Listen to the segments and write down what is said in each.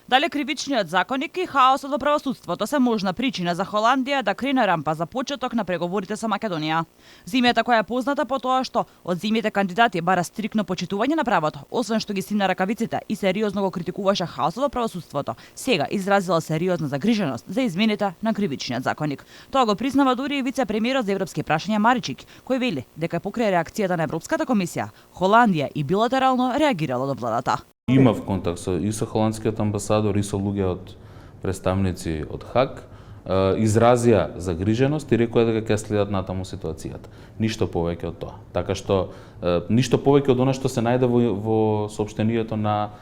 Дали кривичниот законник и хаосот во правосудството се можна причина за Холандија да крене рампа за почеток на преговорите со Македонија. Зимјата која е позната по тоа што од земјите кандидати бара стрикно почитување на правото, освен што ги стимна ракавиците и сериозно го критикуваше хаосот во правосудството, сега изразила сериозна загриженост за измените на кривичниот законник. Тоа го признава дури и вице-премиерот за европски прашања Маричик, кој вели дека покрај реакцијата на Европската комисија, Холандија и билатерално реагирала до владата. Имав контакт и со холандскиот амбасадор и со луѓе од представници од ХАГ, изразија загриженост и рекоа дека ќе следат натаму ситуацијата. Ништо повеќе од тоа. Така што ништо повеќе од она што се најде во соопштението на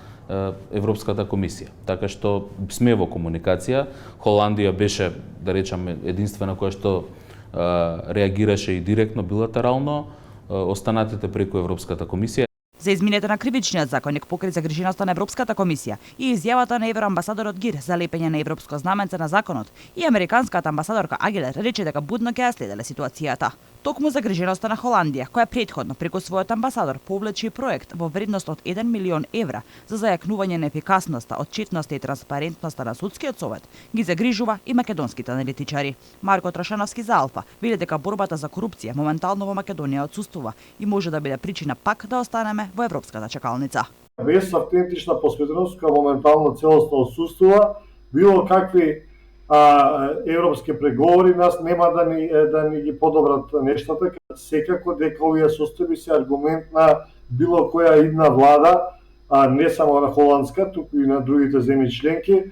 Европската комисија. Така што сме во комуникација. Холандија беше, да речеме, единствена која што реагираше и директно билатерално, останатите преку Европската комисија. За измените на кривичниот законник покрај загриженоста на Европската комисија и изјавата на евроамбасадорот Гир за лепење на европско знаменце на законот и американската амбасадорка Агилер рече дека будно ќе ја следеле ситуацијата. Токму загриженоста на Холандија, која претходно преку својот амбасадор повлече проект во вредност од 1 милион евра за зајакнување на ефикасноста, отчетноста и транспарентноста на судскиот совет, ги загрижува и македонските аналитичари. Марко Трашановски за Алфа вели дека борбата за корупција моментално во Македонија отсуствува и може да биде причина пак да останеме во европската чекалница. Без автентична посветеност, која моментално целосно отсуствува, било какви европски преговори нас нема да ни ги подобрат нештата. Секако дека овие состојби се аргумент на било која идна влада, не само на холандска, туку и на другите земји членки,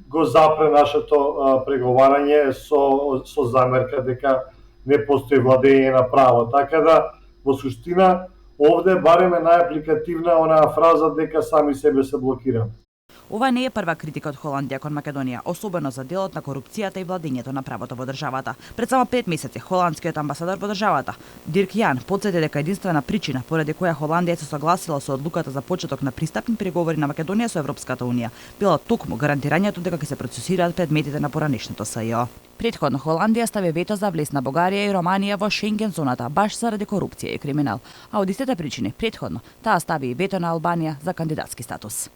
го запре нашето преговарање со замерка дека не постои владење на право. Така да, во суштина, овде барем е најапликативна онаа фраза дека сами себе се блокираме. Ова не е прва критика од Холандија кон Македонија, особено за делот на корупцијата и владењето на правото во државата. Пред само 5 месеци холандскиот амбасадор во државата, Дирк Јан, потсети дека единствена причина поради која Холандија се согласила со одлуката за почеток на пристапни преговори на Македонија со Европската унија, била токму гарантирањето дека ќе се процесираат предметите на поранешното СЈО. Предходно Холандија стави вето за влез на Бугарија и Романија во Шенген зоната баш заради корупција и криминал, а од истите причини предходно таа стави и вето на Албанија за кандидатски статус.